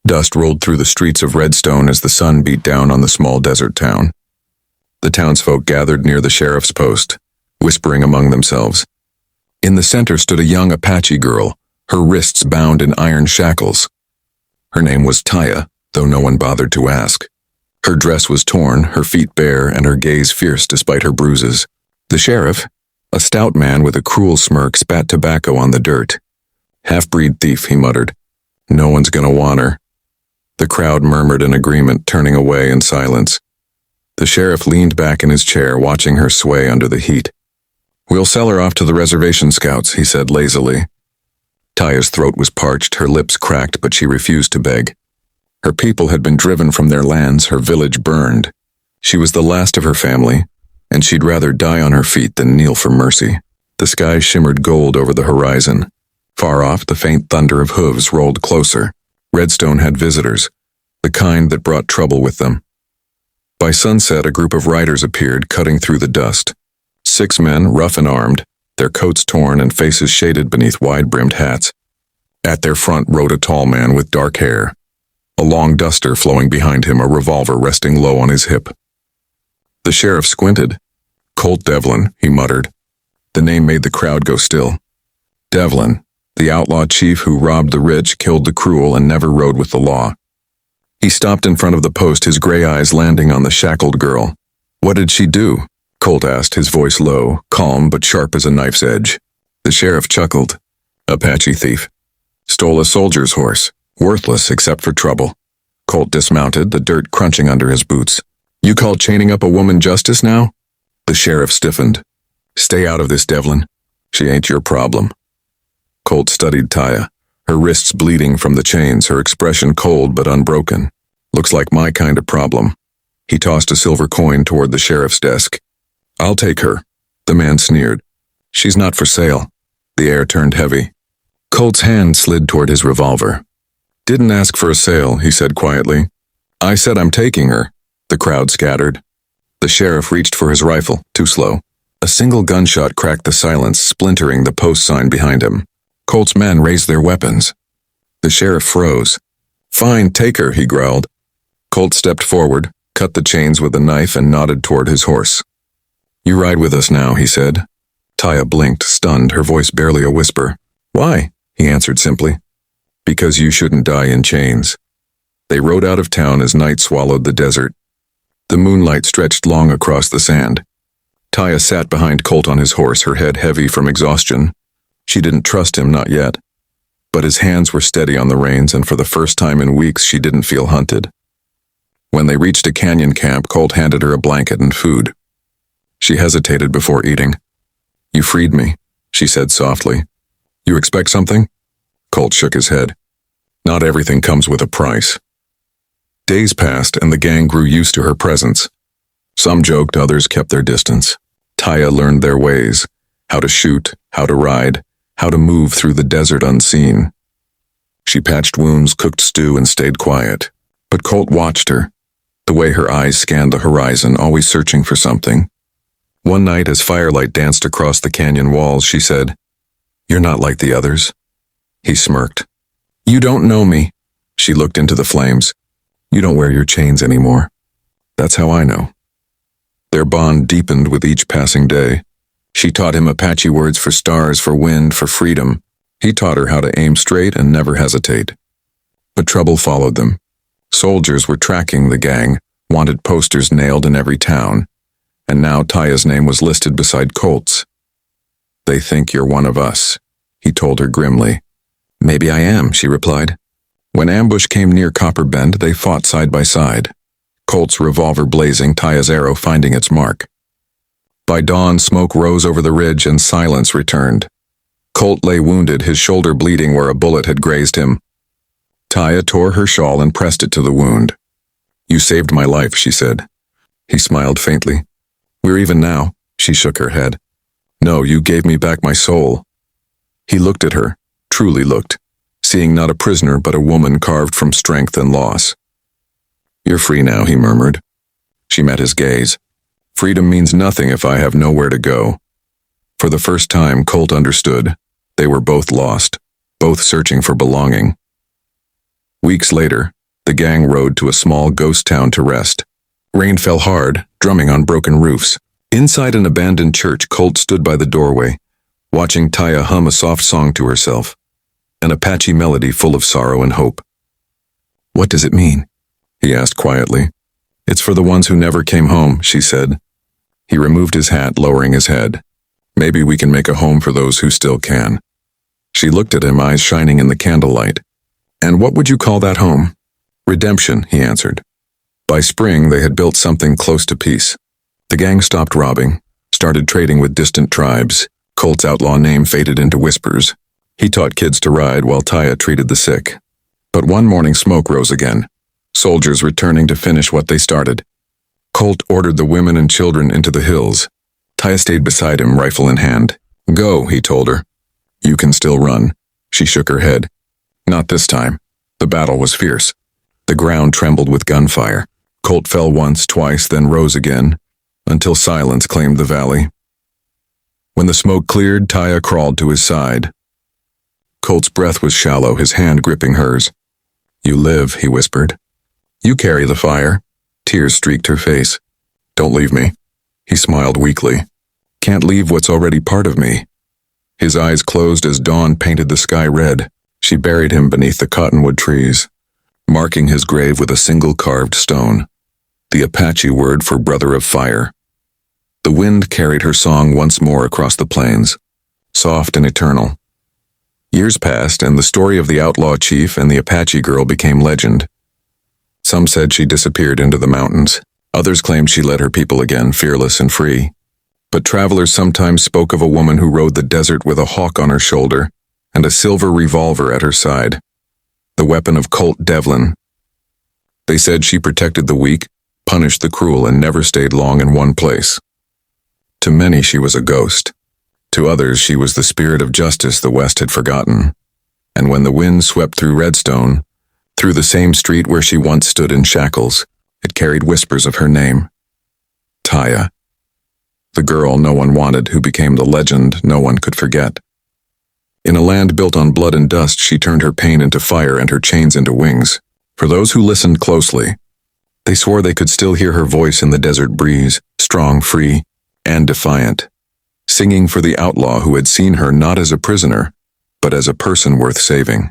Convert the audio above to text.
Dust rolled through the streets of Redstone as the sun beat down on the small desert town. The townsfolk gathered near the sheriff's post, whispering among themselves. In the center stood a young Apache girl, her wrists bound in iron shackles. Her name was Taya, though no one bothered to ask. Her dress was torn, her feet bare, and her gaze fierce despite her bruises. The sheriff, a stout man with a cruel smirk, spat tobacco on the dirt. "Half-breed thief," he muttered. "No one's gonna want her." The crowd murmured in agreement, turning away in silence. The sheriff leaned back in his chair, watching her sway under the heat. "We'll sell her off to the reservation scouts," he said lazily. Taya's throat was parched, her lips cracked, but she refused to beg. Her people had been driven from their lands, her village burned. She was the last of her family, and she'd rather die on her feet than kneel for mercy. The sky shimmered gold over the horizon. Far off, the faint thunder of hooves rolled closer. Redstone had visitors, the kind that brought trouble with them. By sunset, a group of riders appeared, cutting through the dust. 6 men, rough and armed, their coats torn and faces shaded beneath wide-brimmed hats. At their front rode a tall man with dark hair, a long duster flowing behind him, a revolver resting low on his hip. The sheriff squinted. "Colt Devlin," he muttered. The name made the crowd go still. Devlin, the outlaw chief who robbed the rich, killed the cruel, and never rode with the law. He stopped in front of the post, his gray eyes landing on the shackled girl. "What did she do?" Colt asked, his voice low, calm but sharp as a knife's edge. The sheriff chuckled. "Apache thief. Stole a soldier's horse, worthless except for trouble." Colt dismounted, the dirt crunching under his boots. "You call chaining up a woman justice now?" The sheriff stiffened. "Stay out of this, Devlin. She ain't your problem." Colt studied Taya, her wrists bleeding from the chains, her expression cold but unbroken. "Looks like my kind of problem." He tossed a silver coin toward the sheriff's desk. "I'll take her." The man sneered. "She's not for sale." The air turned heavy. Colt's hand slid toward his revolver. "Didn't ask for a sale," he said quietly. "I said I'm taking her." The crowd scattered. The sheriff reached for his rifle, too slow. A single gunshot cracked the silence, splintering the post sign behind him. Colt's men raised their weapons. The sheriff froze. "Fine, take her," he growled. Colt stepped forward, cut the chains with a knife, and nodded toward his horse. "You ride with us now," he said. Taya blinked, stunned, her voice barely a whisper. "Why?" he answered simply. "Because you shouldn't die in chains." They rode out of town as night swallowed the desert. The moonlight stretched long across the sand. Taya sat behind Colt on his horse, her head heavy from exhaustion. She didn't trust him, not yet. But his hands were steady on the reins, and for the first time in weeks she didn't feel hunted. When they reached a canyon camp, Colt handed her a blanket and food. She hesitated before eating. "You freed me," she said softly. "You expect something?" Colt shook his head. "Not everything comes with a price." Days passed, and the gang grew used to her presence. Some joked, others kept their distance. Taya learned their ways, how to shoot, how to ride, how to move through the desert unseen. She patched wounds, cooked stew, and stayed quiet. But Colt watched her, the way her eyes scanned the horizon, always searching for something. One night, as firelight danced across the canyon walls, she said, "You're not like the others." He smirked. "You don't know me." She looked into the flames. "You don't wear your chains anymore." "That's how I know." Their bond deepened with each passing day. She taught him Apache words for stars, for wind, for freedom. He taught her how to aim straight and never hesitate. But trouble followed them. Soldiers were tracking the gang, wanted posters nailed in every town. And now Taya's name was listed beside Colt's. "They think you're one of us," he told her grimly. "Maybe I am," she replied. When ambush came near Copper Bend, they fought side by side. Colt's revolver blazing, Taya's arrow finding its mark. By dawn, smoke rose over the ridge and silence returned. Colt lay wounded, his shoulder bleeding where a bullet had grazed him. Taya tore her shawl and pressed it to the wound. "You saved my life," she said. He smiled faintly. "We're even now." She shook her head. "No, you gave me back my soul." He looked at her, truly looked, seeing not a prisoner but a woman carved from strength and loss. "You're free now," he murmured. She met his gaze. "Freedom means nothing if I have nowhere to go." For the first time, Colt understood. They were both lost, both searching for belonging. Weeks later, The gang rode to a small ghost town to rest. Rain fell hard, drumming on broken roofs. Inside an abandoned church, Colt stood by the doorway, watching Taya hum a soft song to herself, an Apache melody full of sorrow and hope. "What does it mean?" he asked quietly. "It's for the ones who never came home," she said. He removed his hat, lowering his head. "Maybe we can make a home for those who still can." She looked at him, eyes shining in the candlelight. "And what would you call that home?" "Redemption," he answered. By spring, they had built something close to peace. The gang stopped robbing, started trading with distant tribes. Colt's outlaw name faded into whispers. He taught kids to ride while Taya treated the sick. But one morning smoke rose again, soldiers returning to finish what they started. Colt ordered the women and children into the hills. Taya stayed beside him, rifle in hand. "Go," he told her. "You can still run." She shook her head. "Not this time." The battle was fierce. The ground trembled with gunfire. Colt fell once, twice, then rose again, until silence claimed the valley. When the smoke cleared, Taya crawled to his side. Colt's breath was shallow, his hand gripping hers. "You live," he whispered. "You carry the fire." Tears streaked her face. "Don't leave me." He smiled weakly. "Can't leave what's already part of me." His eyes closed as dawn painted the sky red. She buried him beneath the cottonwood trees, marking his grave with a single carved stone, the Apache word for brother of fire. The wind carried her song once more across the plains, soft and eternal. Years passed, and the story of the outlaw chief and the Apache girl became legend. Some said she disappeared into the mountains. Others claimed she led her people again, fearless and free. But travelers sometimes spoke of a woman who rode the desert with a hawk on her shoulder and a silver revolver at her side, the weapon of Colt Devlin. They said she protected the weak, punished the cruel, and never stayed long in one place. To many, she was a ghost. To others, she was the spirit of justice the West had forgotten. And when the wind swept through Redstone, through the same street where she once stood in Shackles, it carried whispers of her name. Taya. The girl no one wanted, who became the legend no one could forget. In a land built on blood and dust, she turned her pain into fire and her chains into wings. For those who listened closely, they swore they could still hear her voice in the desert breeze, strong, free, and defiant, singing for the outlaw who had seen her not as a prisoner, but as a person worth saving.